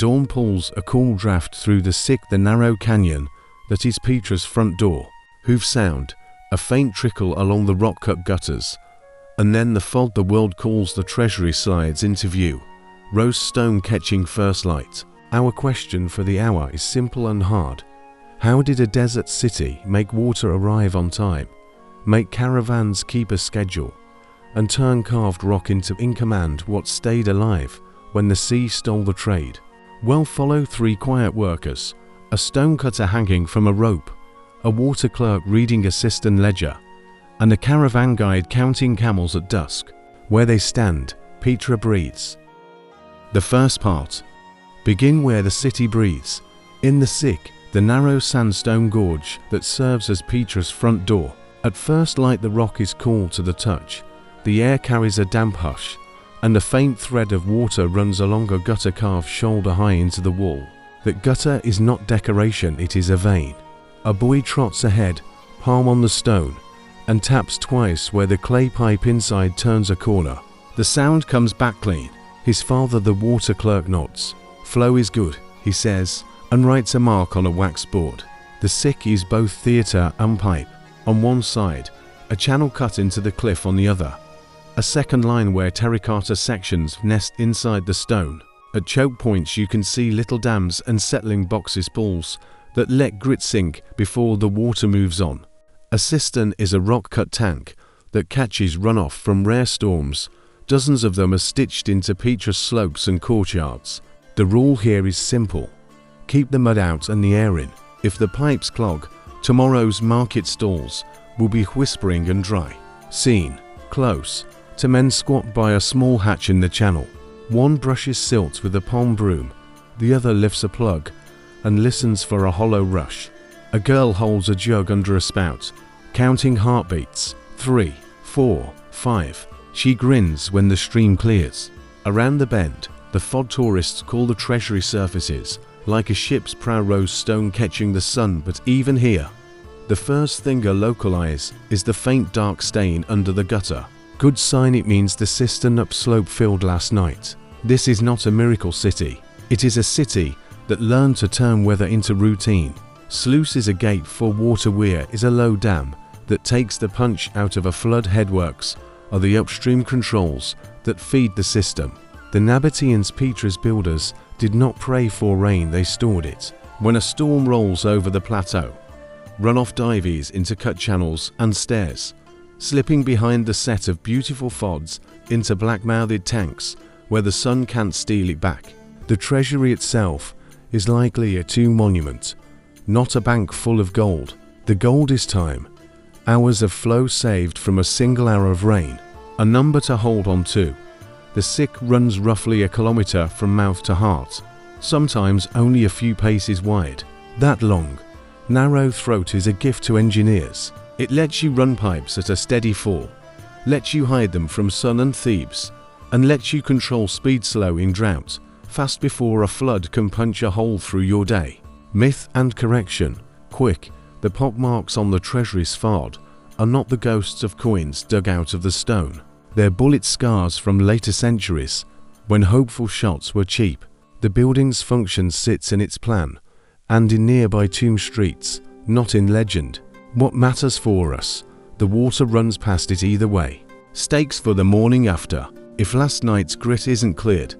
Dawn pulls a cool draft through the narrow canyon that is Petra's front door. Hoof sound, a faint trickle along the rock-cut gutters, and then the fog the world calls the treasury slides into view, rose stone catching first light. Our question for the hour is simple and hard. How did a desert city make water arrive on time, make caravans keep a schedule, and turn carved rock into in command what stayed alive when the sea stole the trade? Well, follow 3 quiet workers, a stonecutter hanging from a rope, a water clerk reading a cistern ledger, and a caravan guide counting camels at dusk. Where they stand, Petra breathes. The first part. Begin where the city breathes, in the sick, the narrow sandstone gorge that serves as Petra's front door. At first light the rock is cool to the touch, the air carries a damp hush, and a faint thread of water runs along a gutter carved shoulder high into the wall. That gutter is not decoration, it is a vein. A boy trots ahead, palm on the stone, and taps twice where the clay pipe inside turns a corner. The sound comes back clean. His father, the water clerk, nods. Flow is good, he says, and writes a mark on a wax board. The sick is both theatre and pipe. On one side, a channel cut into the cliff on the other. A second line where terracotta sections nest inside the stone. At choke points you can see little dams and settling boxes pools that let grit sink before the water moves on. A cistern is a rock-cut tank that catches runoff from rare storms. Dozens of them are stitched into Petra's slopes and courtyards. The rule here is simple. Keep the mud out and the air in. If the pipes clog, tomorrow's market stalls will be whispering and dry. Scene. Close. 2 men squat by a small hatch in the channel. One brushes silt with a palm broom, the other lifts a plug and listens for a hollow rush. A girl holds a jug under a spout, counting heartbeats. 3, 4, 5. She grins when the stream clears. Around the bend, the fog tourists call the treasury surfaces, like a ship's prow rose stone catching the sun. But even here, the first thing a local eyes is the faint dark stain under the gutter. Good sign, it means the cistern upslope filled last night. This is not a miracle city. It is a city that learned to turn weather into routine. Sluice is a gate for water. Weir is a low dam that takes the punch out of a flood. Headworks are the upstream controls that feed the system. The Nabateans, Petra's builders, did not pray for rain, they stored it. When a storm rolls over the plateau, runoff dives into cut channels and stairs, slipping behind the set of beautiful fods into black-mouthed tanks where the sun can't steal it back. The treasury itself is likely a tomb monument, not a bank full of gold. The gold is time, hours of flow saved from a single hour of rain, a number to hold on to. The sick runs roughly 1 kilometer from mouth to heart, sometimes only a few paces wide. That long, narrow throat is a gift to engineers. It lets you run pipes at a steady fall, lets you hide them from sun and thieves, and lets you control speed slow in drought, fast before a flood can punch a hole through your day. Myth and correction. Quick, the pockmarks on the treasury's fard are not the ghosts of coins dug out of the stone. They're bullet scars from later centuries, when hopeful shots were cheap. The building's function sits in its plan, and in nearby tomb streets, not in legend. What matters for us? The water runs past it either way. Stakes for the morning after. If last night's grit isn't cleared,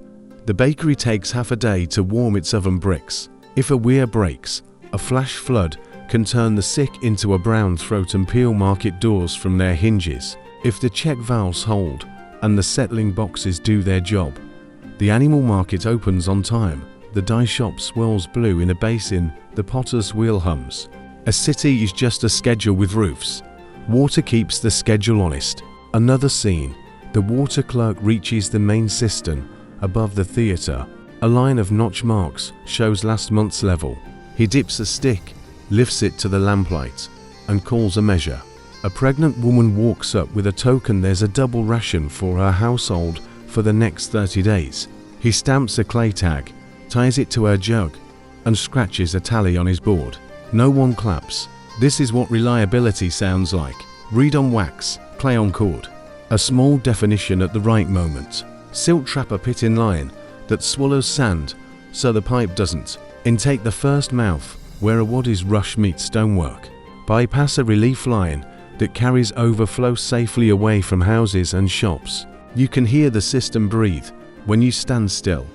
the bakery takes half a day to warm its oven bricks. If a weir breaks, a flash flood can turn the sick into a brown throat and peel market doors from their hinges. If the check valves hold and the settling boxes do their job, the animal market opens on time. The dye shop swirls blue in a basin, the potter's wheel hums. A city is just a schedule with roofs. Water keeps the schedule honest. Another scene. The water clerk reaches the main cistern above the theatre. A line of notch marks shows last month's level. He dips a stick, lifts it to the lamplight, and calls a measure. A pregnant woman walks up with a token. There's a double ration for her household for the next 30 days. He stamps a clay tag, ties it to her jug, and scratches a tally on his board. No one claps. This is what reliability sounds like. Read on wax, clay on cord. A small definition at the right moment. Silt trap, a pit in line that swallows sand so the pipe doesn't intake the first mouth where a wood is rush meets stonework. Bypass a relief line that carries overflow safely away from houses and shops. You can hear the system breathe when you stand still.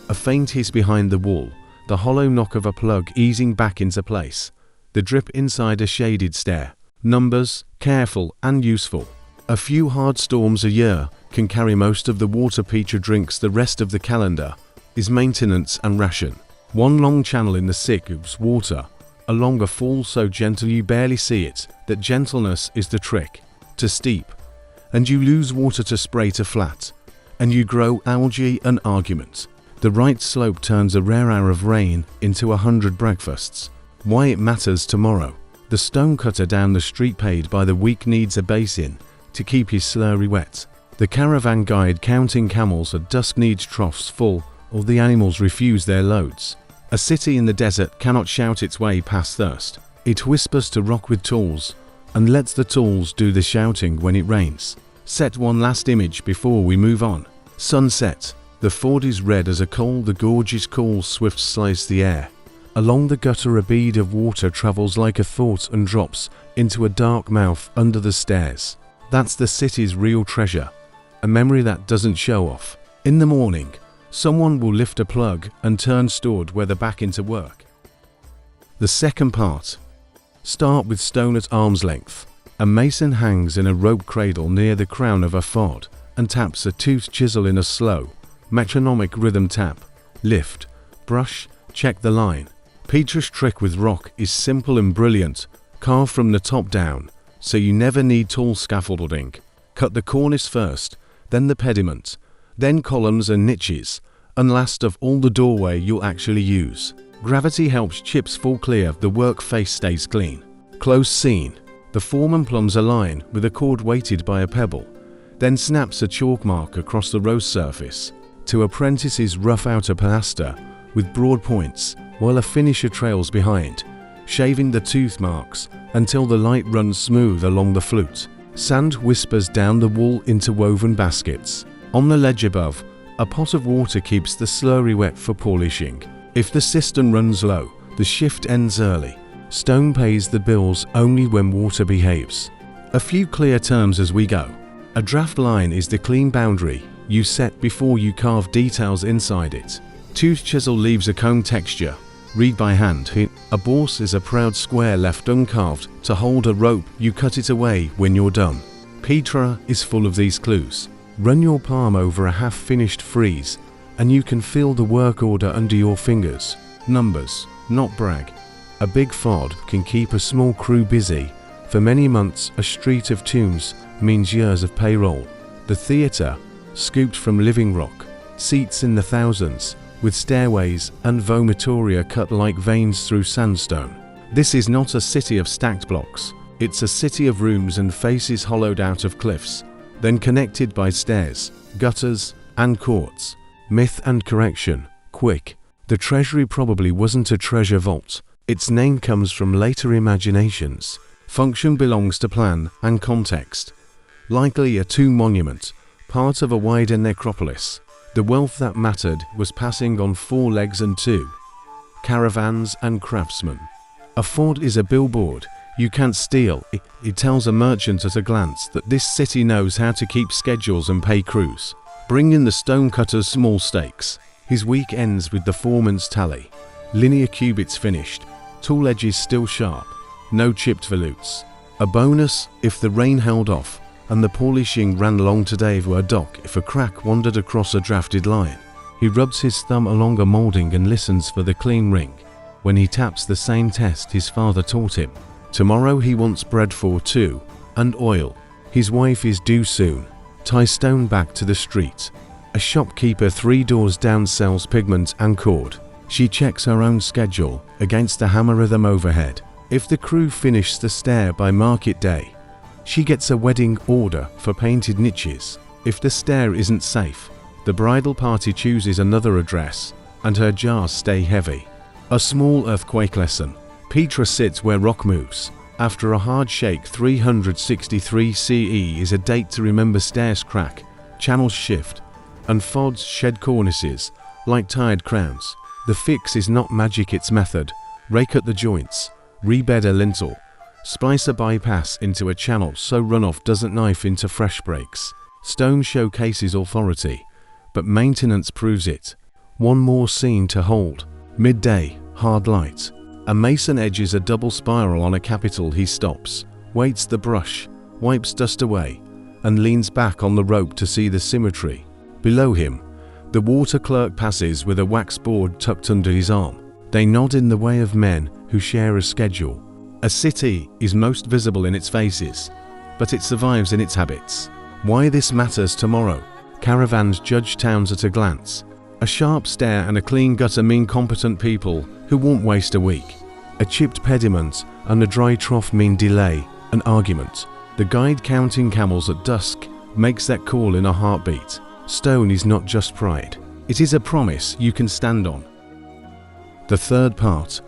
A faint hiss behind the wall, the hollow knock of a plug easing back into place, the drip inside a shaded stair. Numbers, careful and useful. A few hard storms a year can carry most of the water Petra drinks. The rest of the calendar is maintenance and ration. One long channel in the sick's water, a longer fall so gentle you barely see it. That gentleness is the trick. To steep, and you lose water. To spray to flat, and you grow algae and argument. The right slope turns a rare hour of rain into 100 breakfasts. Why it matters tomorrow. The stonecutter down the street paid by the week needs a basin to keep his slurry wet. The caravan guide counting camels at dusk needs troughs full, or the animals refuse their loads. A city in the desert cannot shout its way past thirst. It whispers to rock with tools, and lets the tools do the shouting when it rains. Set one last image before we move on. Sunset. The ford is red as a coal. The gorge is cool. Swift slice the air. Along the gutter a bead of water travels like a thought and drops into a dark mouth under the stairs. That's the city's real treasure. A memory that doesn't show off. In the morning, someone will lift a plug and turn stored weather back into work. The second part. Start with stone at arm's length. A mason hangs in a rope cradle near the crown of a ford and taps a toothed chisel in a slow, metronomic rhythm tap. Lift, brush, check the line. Petra's trick with rock is simple and brilliant. Carve from the top down, so you never need tall scaffolding. Cut the cornice first, then the pediment, then columns and niches, and last of all the doorway you'll actually use. Gravity helps chips fall clear, the work face stays clean. Close scene. The foreman plumbs a line with a cord weighted by a pebble, then snaps a chalk mark across the roast surface. Two apprentices rough out a plaster with broad points, while a finisher trails behind, shaving the tooth marks until the light runs smooth along the flute. Sand whispers down the wall into woven baskets. On the ledge above, a pot of water keeps the slurry wet for polishing. If the cistern runs low, the shift ends early. Stone pays the bills only when water behaves. A few clear terms as we go. A draft line is the clean boundary you set before you carve details inside it. Tooth chisel leaves a cone texture. Read by hand. A bourse is a proud square left uncarved to hold a rope. You cut it away when you're done. Petra is full of these clues. Run your palm over a half-finished frieze, and you can feel the work order under your fingers. Numbers, not brag. A big fod can keep a small crew busy. For many months, a street of tombs means years of payroll. The theatre, scooped from living rock, seats in the thousands, with stairways and vomitoria cut like veins through sandstone. This is not a city of stacked blocks. It's a city of rooms and faces hollowed out of cliffs, then connected by stairs, gutters, and courts. Myth and correction. Quake. The treasury probably wasn't a treasure vault. Its name comes from later imaginations. Function belongs to plan and context. Likely a tomb monument, part of a wider necropolis. The wealth that mattered was passing on four legs and two. Caravans and craftsmen. A ford is a billboard you can't steal. It tells a merchant at a glance that this city knows how to keep schedules and pay crews. Bring in the stonecutter's small stakes. His week ends with the foreman's tally. Linear cubits finished, tool edges still sharp, no chipped volutes. A bonus if the rain held off and the polishing ran long today for a dock if a crack wandered across a drafted line. He rubs his thumb along a moulding and listens for the clean ring when he taps the same test his father taught him. Tomorrow he wants bread for two, and oil. His wife is due soon. Tie stone back to the street. A shopkeeper 3 doors down sells pigment and cord. She checks her own schedule against the hammer rhythm overhead. If the crew finish the stair by market day, she gets a wedding order for painted niches. If the stair isn't safe, the bridal party chooses another address, and her jars stay heavy. A small earthquake lesson. Petra sits where rock moves. After a hard shake, 363 CE is a date to remember. Stairs crack, channels shift, and fods shed cornices like tired crowns. The fix is not magic, it's method. Rake at the joints, rebed a lintel, splice a bypass into a channel so runoff doesn't knife into fresh breaks. Stone showcases authority, but maintenance proves it. One more scene to hold. Midday, hard light. A mason edges a double spiral on a capital. He stops, weights the brush, wipes dust away, and leans back on the rope to see the symmetry. Below him, the water clerk passes with a wax board tucked under his arm. They nod in the way of men who share a schedule. A city is most visible in its faces, but it survives in its habits. Why this matters tomorrow. Caravans judge towns at a glance. A sharp stare and a clean gutter mean competent people who won't waste a week. A chipped pediment and a dry trough mean delay and argument. The guide counting camels at dusk makes that call in a heartbeat. Stone is not just pride. It is a promise you can stand on. The third part.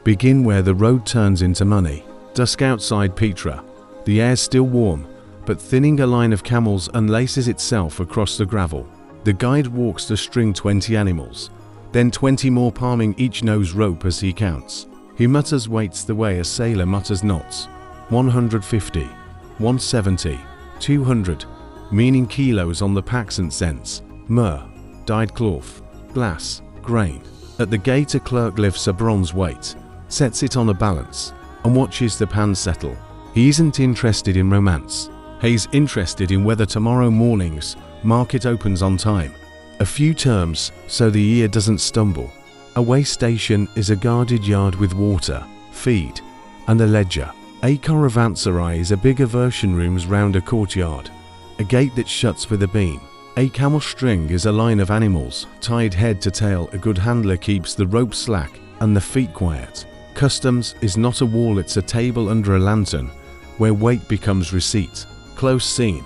Begin where the road turns into money. Dusk outside Petra. The air's still warm, but thinning a line of camels unlaces itself across the gravel. The guide walks to string 20 animals, then 20 more, palming each nose rope as he counts. He mutters weights the way a sailor mutters knots. 150, 170, 200, meaning kilos on the packs and cents. Myrrh, dyed cloth, glass, grain. At the gate a clerk lifts a bronze weight, sets it on a balance, and watches the pans settle. He isn't interested in romance. He's interested in whether tomorrow morning's market opens on time. A few terms so the ear doesn't stumble. A way station is a guarded yard with water, feed, and a ledger. A caravanserai is a bigger version rooms round a courtyard, a gate that shuts with a beam. A camel string is a line of animals, tied head to tail. A good handler keeps the rope slack and the feet quiet. Customs is not a wall, it's a table under a lantern, where weight becomes receipt. Close scene.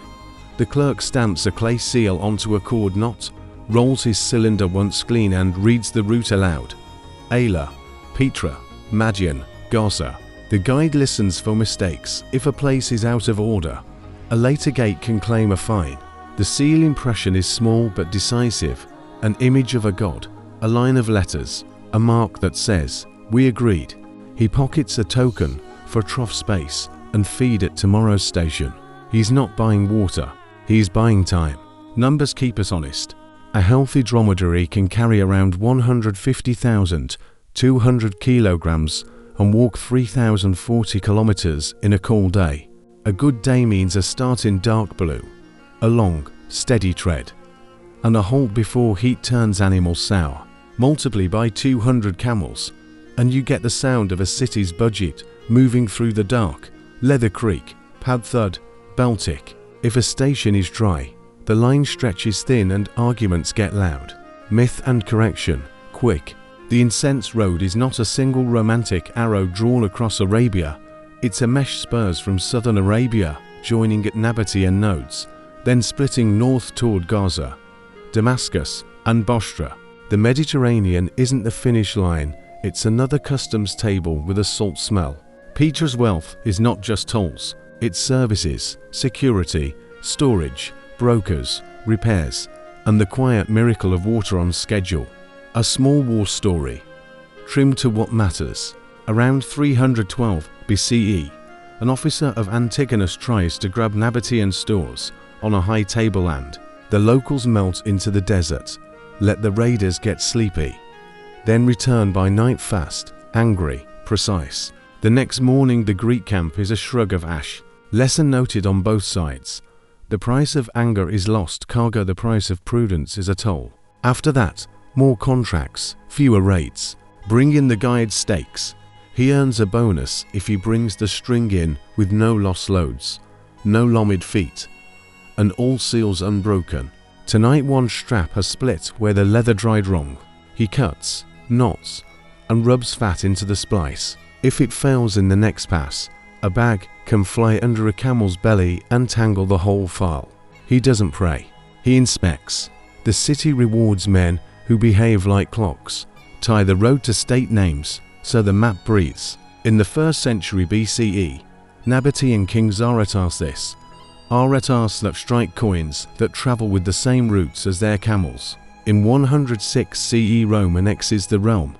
The clerk stamps a clay seal onto a cord knot, rolls his cylinder once clean and reads the route aloud. Ayla, Petra, Madian, Gaza. The guide listens for mistakes. If a place is out of order, a later gate can claim a fine. The seal impression is small but decisive, an image of a god, a line of letters, a mark that says, "We agreed." He pockets a token for trough space and feed at tomorrow's station. He's not buying water, he's buying time. Numbers keep us honest. A healthy dromedary can carry around 150,200 kilograms and walk 3,040 kilometers in a cool day. A good day means a start in dark blue, a long, steady tread, and a halt before heat turns animals sour. Multiply by 200 camels, and you get the sound of a city's budget moving through the dark. Leather creak, pad thud, bell tick. If a station is dry, the line stretches thin and arguments get loud. Myth and correction. Quick. The incense road is not a single romantic arrow drawn across Arabia. It's a mesh spurs from southern Arabia, joining at Nabatea and Nodes, then splitting north toward Gaza, Damascus, and Bostra. The Mediterranean isn't the finish line, it's another customs table with a salt smell. Petra's wealth is not just tolls, it's services, security, storage, brokers, repairs, and the quiet miracle of water on schedule. A small war story, trimmed to what matters. Around 312 BCE, an officer of Antigonus tries to grab Nabatean stores on a high tableland. The locals melt into the desert, let the raiders get sleepy, then return by night fast, angry, precise. The next morning the Greek camp is a shrug of ash. Lesson noted on both sides. The price of anger is lost cargo, the price of prudence is a toll. After that, more contracts, fewer raids. Bring in the guide's stakes. He earns a bonus if he brings the string in with no lost loads, no lomed feet, and all seals unbroken. Tonight one strap has split where the leather dried wrong. He cuts, knots, and rubs fat into the splice. If it fails in the next pass, a bag can fly under a camel's belly and tangle the whole file. He doesn't pray. He inspects. The city rewards men who behave like clocks, tie the road to state names so the map breathes. In the 1st century BCE, Nabatean kings Aretas this, Aretas that strike coins that travel with the same routes as their camels. In 106 CE, Rome annexes the realm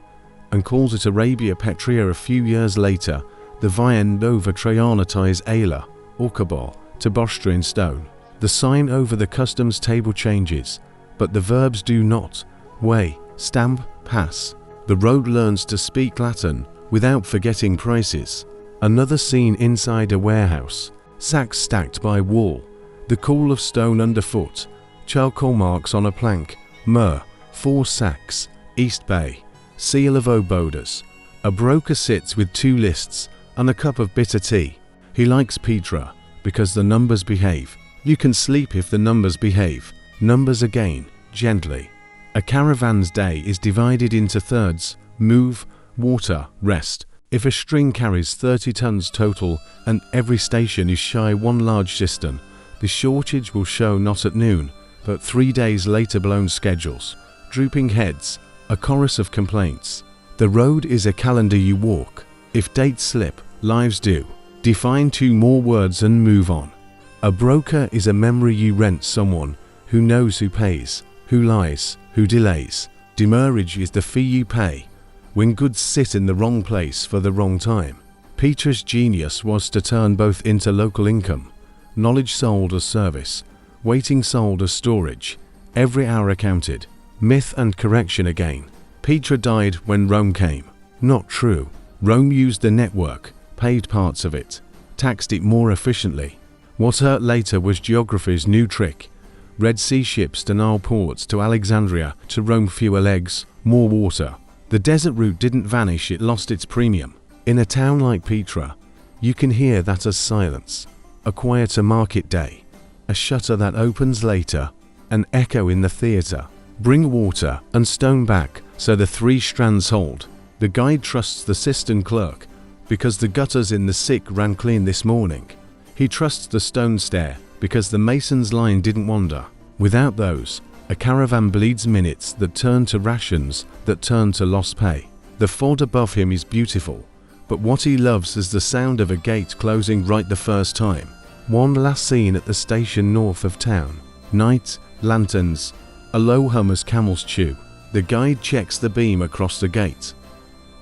and calls it Arabia Petra. A few years later, the Via Nova Traiana ties Aila, or Cabal, to Bostra in stone. The sign over the customs table changes, but the verbs do not: weigh, stamp, pass. The road learns to speak Latin without forgetting prices. Another scene inside a warehouse, sacks stacked by wall, the cool of stone underfoot, charcoal marks on a plank, myrrh, 4 sacks, East Bay, seal of Obodas. A broker sits with 2 lists and a cup of bitter tea. He likes Petra because the numbers behave. You can sleep if the numbers behave. Numbers again, gently. A caravan's day is divided into thirds: move, water, rest. If a string carries 30 tons total and every station is shy 1 large cistern, the shortage will show not at noon, but 3 days later. Blown schedules, drooping heads, a chorus of complaints. The road is a calendar you walk. If dates slip, lives do. Define 2 more words and move on. A broker is a memory you rent, someone who knows who pays, who lies, who delays. Demurrage is the fee you pay when goods sit in the wrong place for the wrong time. Petra's genius was to turn both into local income: knowledge sold as service, waiting sold as storage, every hour counted. Myth and correction again. Petra died when Rome came. Not true. Rome used the network, paved parts of it, taxed it more efficiently. What hurt later was geography's new trick: Red Sea ships to Nile ports, to Alexandria, to Rome. Fewer legs, more water. The desert route didn't vanish, it lost its premium. In a town like Petra, you can hear that as silence, a quieter market day, a shutter that opens later, an echo in the theatre. Bring water and stone back so the 3 strands hold. The guide trusts the cistern clerk because the gutters in the sick ran clean this morning. He trusts the stone stair because the mason's line didn't wander. Without those, a caravan bleeds minutes that turn to rations, that turn to lost pay. The ford above him is beautiful, but what he loves is the sound of a gate closing right the first time. One last scene at the station north of town. Night, lanterns, a low hum as camels chew. The guide checks the beam across the gate,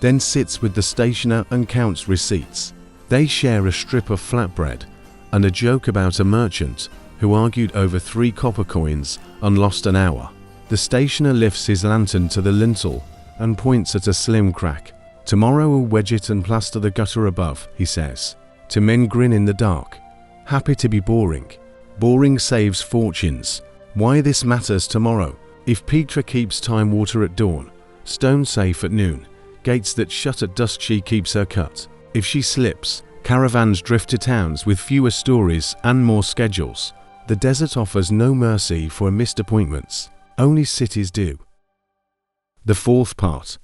then sits with the stationer and counts receipts. They share a strip of flatbread and a joke about a merchant who argued over 3 copper coins and lost an hour. The stationer lifts his lantern to the lintel and points at a slim crack. "Tomorrow we'll wedge it and plaster the gutter above," he says. To men grin in the dark, happy to be boring. Boring saves fortunes. Why this matters tomorrow? If Petra keeps time water at dawn, stone safe at noon, gates that shut at dusk, she keeps her cut. If she slips, caravans drift to towns with fewer stories and more schedules. The desert offers no mercy for missed appointments. Only cities do. The 4th part.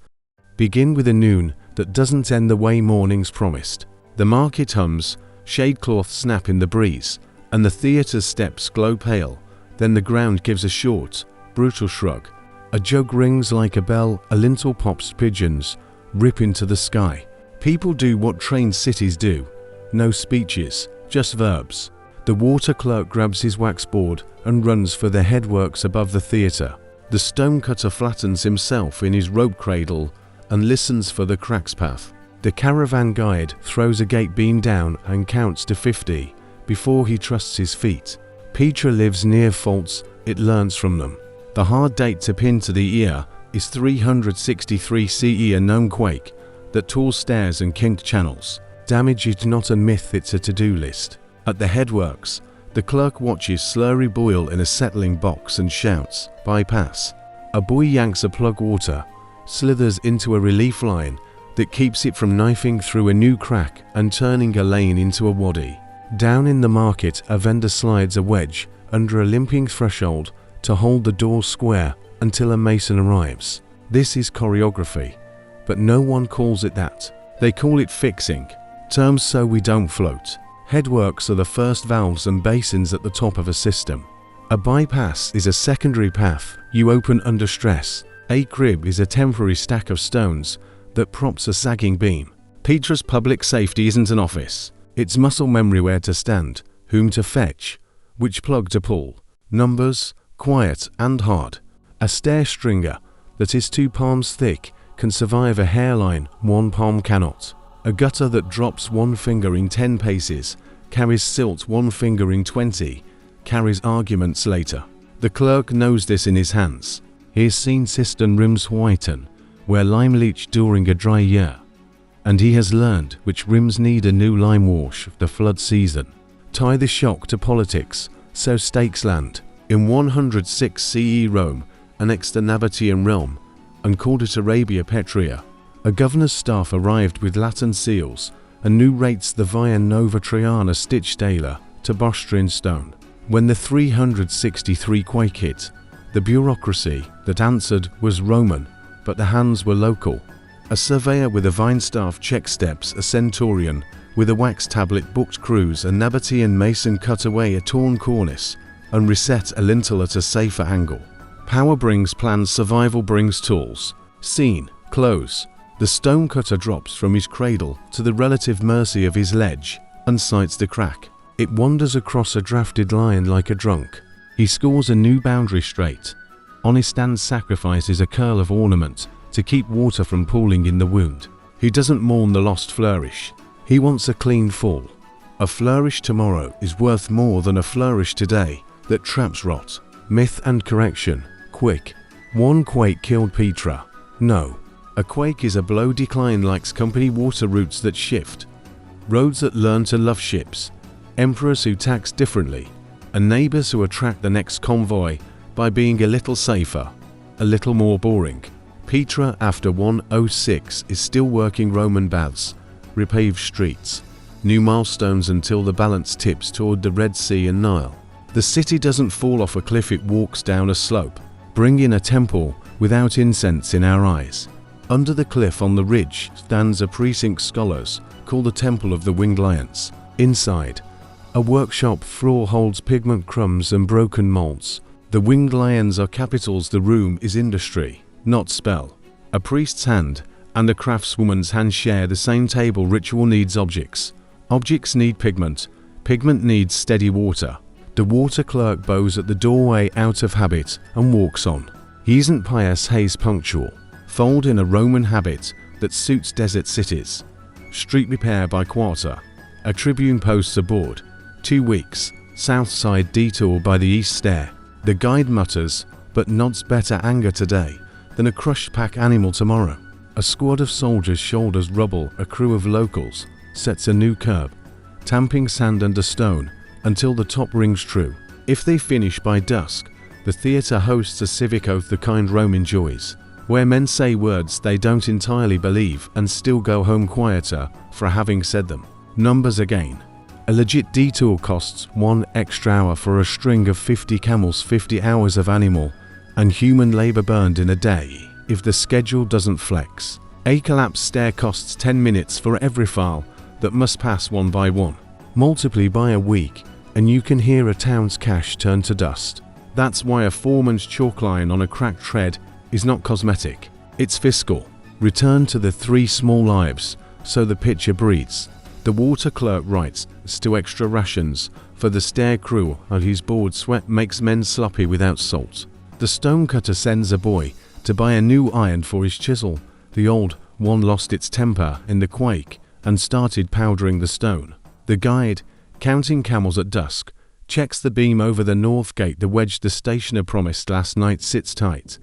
Begin with a noon that doesn't end the way mornings promised. The market hums, shadecloths snap in the breeze, and the theatre's steps glow pale. Then the ground gives a short, brutal shrug. A jug rings like a bell, a lintel pops, pigeons rip into the sky. People do what trained cities do. No speeches, just verbs. The water clerk grabs his waxboard and runs for the headworks above the theatre. The stonecutter flattens himself in his rope cradle and listens for the crack's path. The caravan guide throws a gate beam down and counts to 50 before he trusts his feet. Petra lives near faults, it learns from them. The hard date to pin to the ear is 363 CE, a known quake that tore stairs and kinked channels. Damage is not a myth, it's a to-do list. At the headworks, the clerk watches slurry boil in a settling box and shouts, "Bypass." A boy yanks a plug water, slithers into a relief line that keeps it from knifing through a new crack and turning a lane into a wadi. Down in the market, a vendor slides a wedge under a limping threshold to hold the door square until a mason arrives. This is choreography, but no one calls it that. They call it fixing, terms so we don't float. Headworks are the first valves and basins at the top of a system. A bypass is a secondary path you open under stress. A crib is a temporary stack of stones that props a sagging beam. Petra's public safety isn't an office. It's muscle memory: where to stand, whom to fetch, which plug to pull. Numbers, quiet and hard. A stair stringer that is 2 palms thick can survive a hairline 1 palm cannot. A gutter that drops 1 finger in 10 paces, carries silt 1 finger in 20, carries arguments later. The clerk knows this in his hands. He has seen cistern rims whiten, where lime leach during a dry year, and he has learned which rims need a new lime wash of the flood season. Tie the shock to politics, so stakes land. In 106 CE Rome annexed the Nabatean realm and called it Arabia Petrea. A governor's staff arrived with Latin seals and new rates the Via Nova Triana stitch tailor to Bostrin stone. When the 363 Quake hit, the bureaucracy that answered was Roman, but the hands were local. A surveyor with a vine staff checked steps, a centurion with a wax tablet booked crews, a Nabatean mason cut away a torn cornice and reset a lintel at a safer angle. Power brings plans, survival brings tools. Scene, close. The stonecutter drops from his cradle to the relative mercy of his ledge and sights the crack. It wanders across a drafted line like a drunk. He scores a new boundary straight. On his stand sacrifices a curl of ornament to keep water from pooling in the wound. He doesn't mourn the lost flourish. He wants a clean fall. A flourish tomorrow is worth more than a flourish today that traps rot. Myth and correction. Quick. 1 quake killed Petra. No. A quake is a blow decline likes company water routes that shift. Roads that learn to love ships. Emperors who tax differently. And neighbors who attract the next convoy by being a little safer, a little more boring. Petra after 106 is still working Roman baths, repaved streets, new milestones until the balance tips toward the Red Sea and Nile. The city doesn't fall off a cliff, it walks down a slope. Bring in a temple without incense in our eyes. Under the cliff on the ridge stands a precinct scholars called the Temple of the Winged Lions. Inside, a workshop floor holds pigment crumbs and broken molds. The winged lions are capitals, the room is industry, not spell. A priest's hand and a craftswoman's hand share the same table. Ritual needs objects. Objects need pigment. Pigment needs steady water. The water clerk bows at the doorway out of habit and walks on. He isn't pious, he's punctual. Fold in a Roman habit that suits desert cities. Street repair by quarter. A tribune posts aboard. 2 weeks. South side detour by the east stair. The guide mutters, but nods better anger today than a crushed pack animal tomorrow. A squad of soldiers shoulders rubble, a crew of locals sets a new curb, tamping sand under stone until the top rings true. If they finish by dusk, the theatre hosts a civic oath the kind Rome enjoys, where men say words they don't entirely believe and still go home quieter for having said them. Numbers again. A legit detour costs 1 extra hour for a string of 50 camels, 50 hours of animal and human labor burned in a day if the schedule doesn't flex. A collapsed stair costs 10 minutes for every file that must pass one by one. Multiply by a week and you can hear a town's cash turn to dust. That's why a foreman's chalk line on a cracked tread is not cosmetic, it's fiscal. Return to the 3 small lives so the picture breathes. The water clerk writes to extra rations for the stair crew and whose board sweat makes men sloppy without salt. The stonecutter sends a boy to buy a new iron for his chisel. The old one lost its temper in the quake and started powdering the stone. The guide, counting camels at dusk, checks the beam over the north gate. The wedge the stationer promised last night sits tight,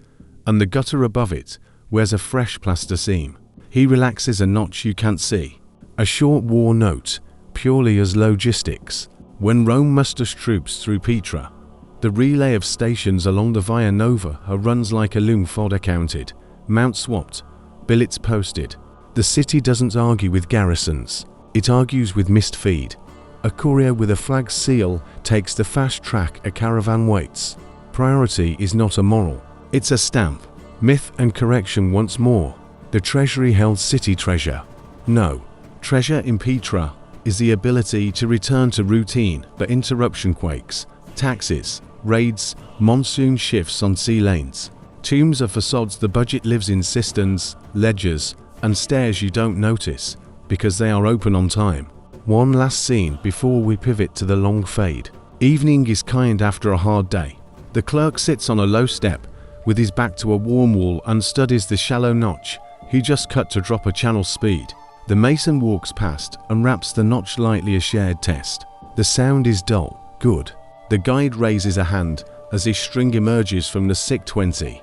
and the gutter above it wears a fresh plaster seam. He relaxes a notch you can't see. A short war note, purely as logistics. When Rome musters troops through Petra, the relay of stations along the Via Nova runs like a loom, fodder counted, mount swapped, billets posted. The city doesn't argue with garrisons, it argues with missed feed. A courier with a flag seal takes the fast track, a caravan waits. Priority is not a moral, it's a stamp. Myth and correction once more. The treasury held city treasure. No. Treasure in Petra is the ability to return to routine, but interruption quakes, taxes, raids, monsoon shifts on sea lanes. Tombs are facades, the budget lives in cisterns, ledgers, and stairs you don't notice because they are open on time. One last scene before we pivot to the long fade. Evening is kind after a hard day. The clerk sits on a low step With his back to a warm wall and studies the shallow notch, he just cut to drop a channel speed. The mason walks past and wraps the notch lightly, a shared test. The sound is dull. Good. The guide raises a hand as his string emerges from the sick 20.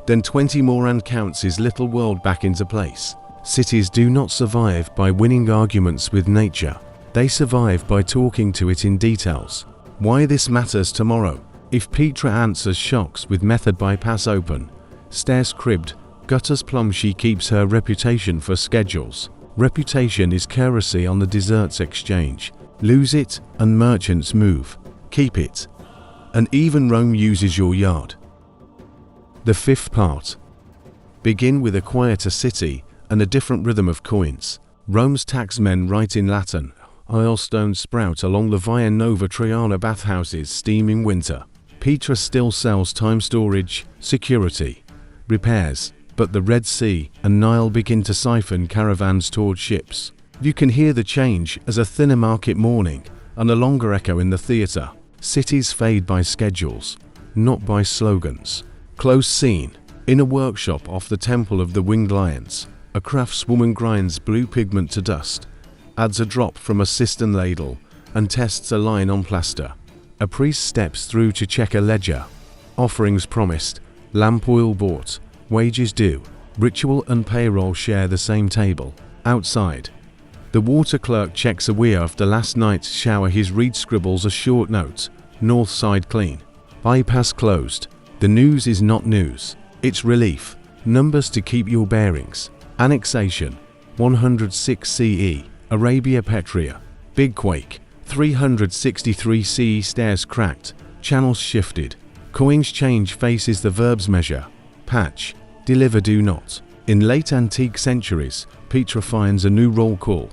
Then 20 more and counts his little world back into place. Cities do not survive by winning arguments with nature. They survive by talking to it in details. Why this matters tomorrow. If Petra answers shocks with method bypass open, stairs cribbed, gutters plumb, she keeps her reputation for schedules. Reputation is currency on the desserts exchange. Lose it and merchants move. Keep it. And even Rome uses your yard. The fifth part. Begin with a quieter city and a different rhythm of coins. Rome's taxmen write in Latin. Ilestones sprout along the Via Nova Triana, bathhouses steam in winter. Petra still sells time storage, security, repairs, but the Red Sea and Nile begin to siphon caravans toward ships. You can hear the change as a thinner market morning and a longer echo in the theatre. Cities fade by schedules, not by slogans. Close scene. In a workshop off the Temple of the Winged Lions, a craftswoman grinds blue pigment to dust, adds a drop from a cistern ladle, and tests a line on plaster. A priest steps through to check a ledger. Offerings promised, lamp oil bought, wages due. Ritual and payroll share the same table. Outside, the water clerk checks a weir after last night's shower. His reed scribbles a short note. North side clean. Bypass closed. The news is not news. It's relief. Numbers to keep your bearings. Annexation. 106 CE. Arabia Petra. Big quake. 363 CE. Stairs cracked. Channels shifted. Coins change. Faces the verbs measure. Patch. Deliver. Do not. In late antique centuries, Petra finds a new roll call.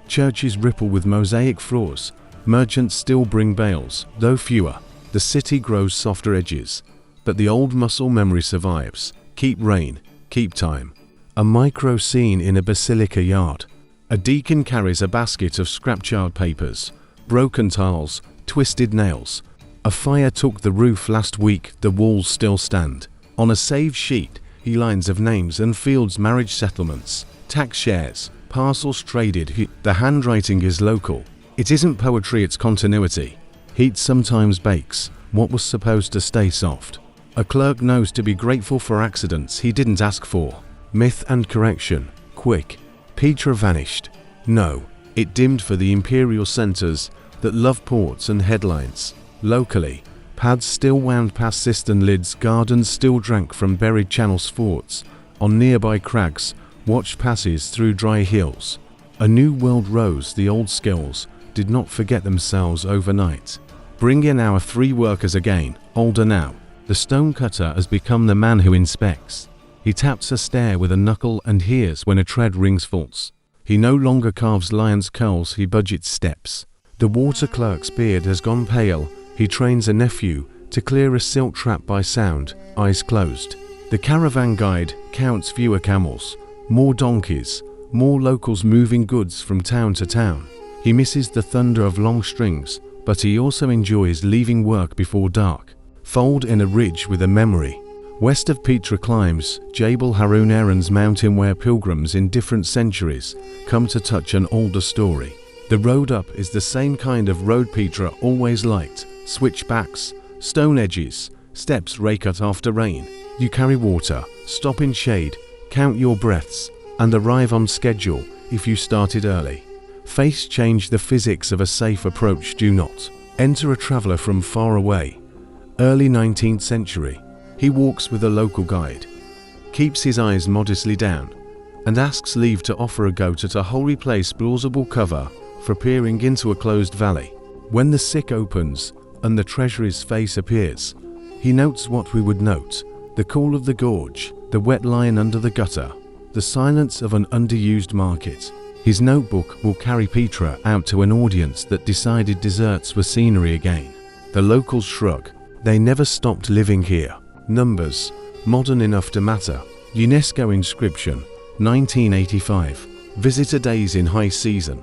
Churches ripple with mosaic floors. Merchants still bring bales, though fewer. The city grows softer edges. But the old muscle memory survives. Keep rain. Keep time. A micro scene in a basilica yard. A deacon carries a basket of scrap-charred papers. Broken tiles. Twisted nails. A fire took the roof last week. The walls still stand. On a saved sheet, lines of names and fields, marriage settlements, tax shares, parcels traded. The handwriting is local. It isn't poetry, it's continuity. Heat sometimes bakes what was supposed to stay soft. A clerk knows to be grateful for accidents he didn't ask for. Myth and correction. Quick. Petra vanished. No, it dimmed for the imperial centers that love ports and headlines. Locally, paths still wound past cistern lids, gardens still drank from buried channels, forts on nearby crags watched passes through dry hills. A new world rose. The old skills did not forget themselves overnight. Bring in our 3 workers again, older now. The stonecutter has become the man who inspects. He taps a stair with a knuckle and hears when a tread rings false. He no longer carves lion's curls, he budgets steps. The water clerk's beard has gone pale. He trains a nephew to clear a silk trap by sound, eyes closed. The caravan guide counts fewer camels, more donkeys, more locals moving goods from town to town. He misses the thunder of long strings, but he also enjoys leaving work before dark. Fold in a ridge with a memory. West of Petra climbs Jabal Harun, Aaron's mountain, where pilgrims in different centuries come to touch an older story. The road up is the same kind of road Petra always liked. Switchbacks, stone edges, steps rake-cut after rain. You carry water, stop in shade, count your breaths, and arrive on schedule if you started early. Face change the physics of a safe approach. Do not enter a traveler from far away. Early 19th century. He walks with a local guide, keeps his eyes modestly down, and asks leave to offer a goat at a holy place, plausible cover for peering into a closed valley. When the sick opens and the treasury's face appears, he notes what we would note: the call of the gorge, the wet line under the gutter, the silence of an underused market. His notebook will carry Petra out to an audience that decided desserts were scenery again. The locals shrug. They never stopped living here. Numbers, modern enough to matter. UNESCO inscription, 1985. Visitor days in high season.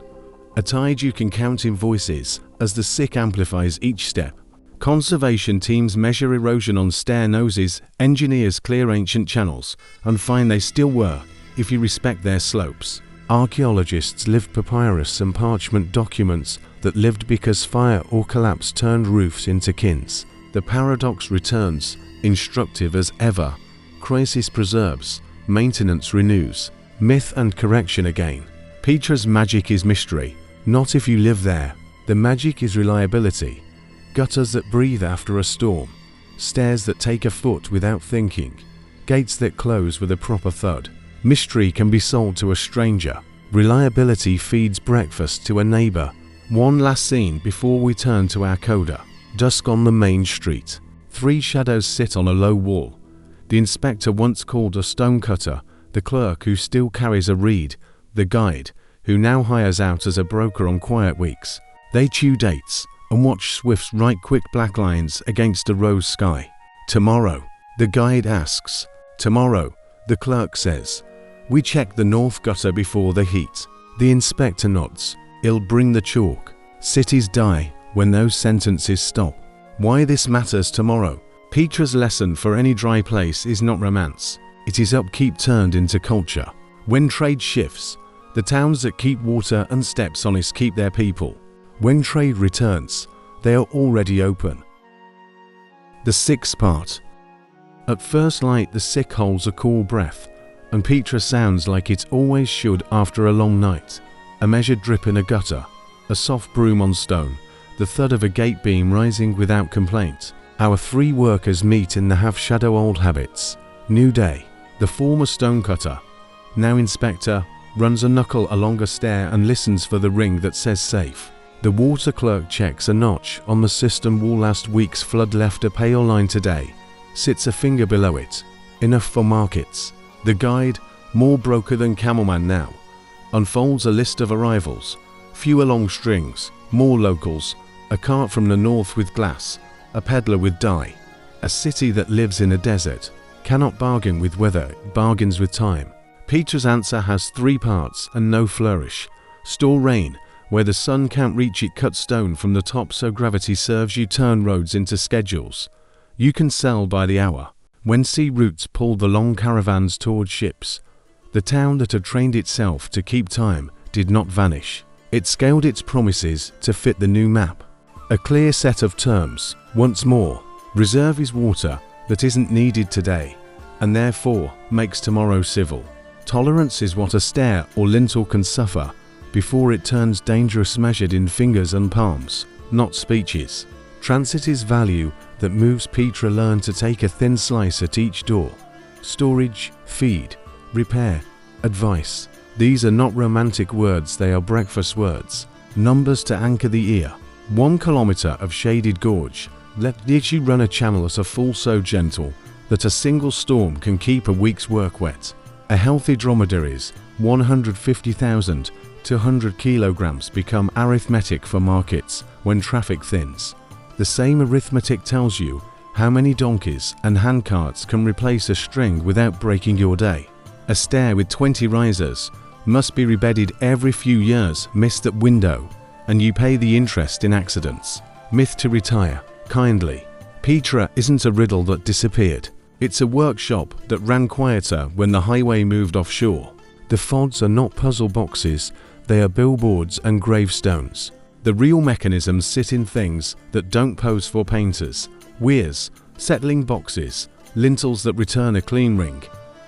A tide you can count in voices as the sick amplifies each step. Conservation teams measure erosion on stair noses, engineers clear ancient channels, and find they still work if you respect their slopes. Archaeologists lift papyrus and parchment documents that lived because fire or collapse turned roofs into kins. The paradox returns, instructive as ever. Crisis preserves, maintenance renews, myth and correction again. Petra's magic is mystery, not if you live there. The magic is reliability. Gutters that breathe after a storm, stairs that take a foot without thinking, gates that close with a proper thud. Mystery can be sold to a stranger. Reliability feeds breakfast to a neighbor. One last scene before we turn to our coda. Dusk on the main street. 3 shadows sit on a low wall. The inspector once called a stonecutter, the clerk who still carries a reed, the guide, who now hires out as a broker on quiet weeks. They chew dates and watch swifts write quick black lines against a rose sky. Tomorrow, the guide asks. Tomorrow, the clerk says. We check the north gutter before the heat. The inspector nods. He'll bring the chalk. Cities die when those sentences stop. Why this matters tomorrow. Petra's lesson for any dry place is not romance. It is upkeep turned into culture. When trade shifts, the towns that keep water and steps honest keep their people. When trade returns, they are already open. The 6th part. At first light, the sick holds a cool breath, and Petra sounds like it always should after a long night. A measured drip in a gutter, a soft broom on stone, the thud of a gate beam rising without complaint. Our 3 workers meet in the half-shadow old habits. New day. The former stonecutter, now inspector, runs a knuckle along a stair and listens for the ring that says safe. The water clerk checks a notch on the cistern wall. Last week's flood left a pale line today. Sits a finger below it. Enough for markets. The guide, more broker than camelman now, unfolds a list of arrivals. Fewer long strings, more locals. A cart from the north with glass. A peddler with dye. A city that lives in a desert. Cannot bargain with weather, bargains with time. Petra's answer has 3 parts and no flourish. Store rain. Where the sun can't reach it, cut stone from the top so gravity serves you, turn roads into schedules. You can sell by the hour. When sea routes pulled the long caravans toward ships, the town that had trained itself to keep time did not vanish. It scaled its promises to fit the new map. A clear set of terms. Once more, reserve is water that isn't needed today, and therefore makes tomorrow civil. Tolerance is what a stair or lintel can suffer before it turns dangerous, measured in fingers and palms, not speeches. Transit is value that moves. Petra learned to take a thin slice at each door. Storage, feed, repair, advice. These are not romantic words, they are breakfast words. Numbers to anchor the ear. 1 kilometer of shaded gorge. Let you run a channel at a fall so gentle that a single storm can keep a week's work wet. A healthy dromedary's 150,000 to 100 kilograms become arithmetic for markets when traffic thins. The same arithmetic tells you how many donkeys and handcarts can replace a string without breaking your day. A stair with 20 risers must be rebedded every few years. Miss that window, and you pay the interest in accidents. Myth to retire, kindly. Petra isn't a riddle that disappeared. It's a workshop that ran quieter when the highway moved offshore. The FODs are not puzzle boxes, they are billboards and gravestones. The real mechanisms sit in things that don't pose for painters. Weirs, settling boxes, lintels that return a clean ring,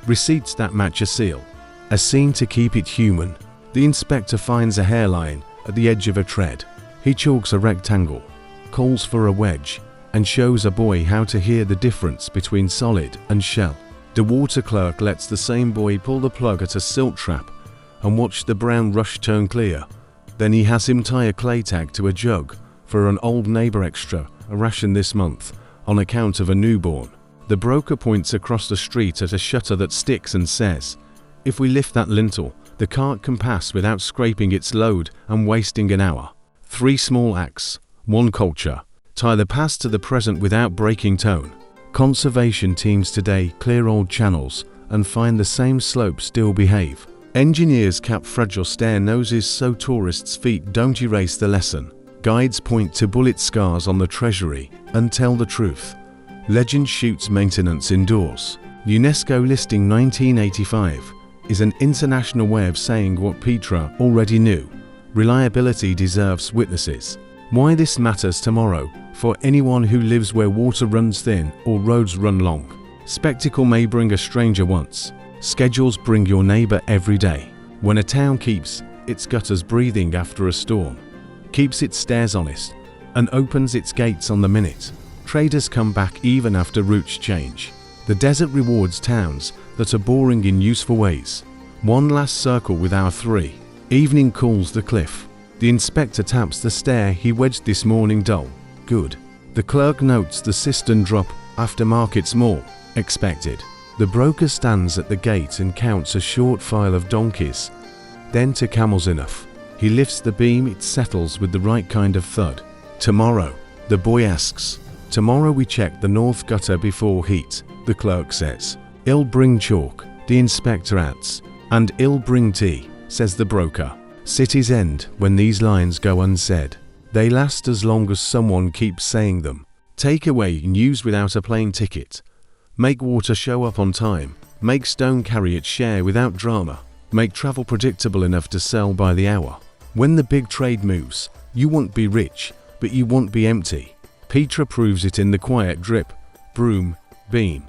receipts that match a seal. A scene to keep it human. The inspector finds a hairline at the edge of a tread. He chalks a rectangle, calls for a wedge, and shows a boy how to hear the difference between solid and shell. The water clerk lets the same boy pull the plug at a silt trap and watch the brown rush turn clear. Then he has him tie a clay tag to a jug for an old neighbor extra, a ration this month, on account of a newborn. The broker points across the street at a shutter that sticks and says, "If we lift that lintel, the cart can pass without scraping its load and wasting an hour." 3 small acts, 1 culture. Tie the past to the present without breaking tone. Conservation teams today clear old channels and find the same slopes still behave. Engineers cap fragile stair noses so tourists' feet don't erase the lesson. Guides point to bullet scars on the treasury and tell the truth. Legend shoots maintenance indoors. UNESCO listing 1985 is an international way of saying what Petra already knew. Reliability deserves witnesses. Why this matters tomorrow for anyone who lives where water runs thin or roads run long. Spectacle may bring a stranger once. Schedules bring your neighbor every day. When a town keeps its gutters breathing after a storm, keeps its stairs honest, and opens its gates on the minute, traders come back even after routes change. The desert rewards towns that are boring in useful ways. One last circle with our 3. Evening cools the cliff. The inspector taps the stair he wedged this morning dull. Good. The clerk notes the cistern drop after market's more. Expected. The broker stands at the gate and counts a short file of donkeys. Then to camels enough. He lifts the beam, it settles with the right kind of thud. Tomorrow, the boy asks. Tomorrow we check the north gutter before heat, the clerk says. I'll bring chalk, the inspector adds. And I'll bring tea, says the broker. Cities end when these lines go unsaid. They last as long as someone keeps saying them. Take away news without a plane ticket. Make water show up on time. Make stone carry its share without drama. Make travel predictable enough to sell by the hour. When the big trade moves, you won't be rich, but you won't be empty. Petra proves it in the quiet drip, broom, beam,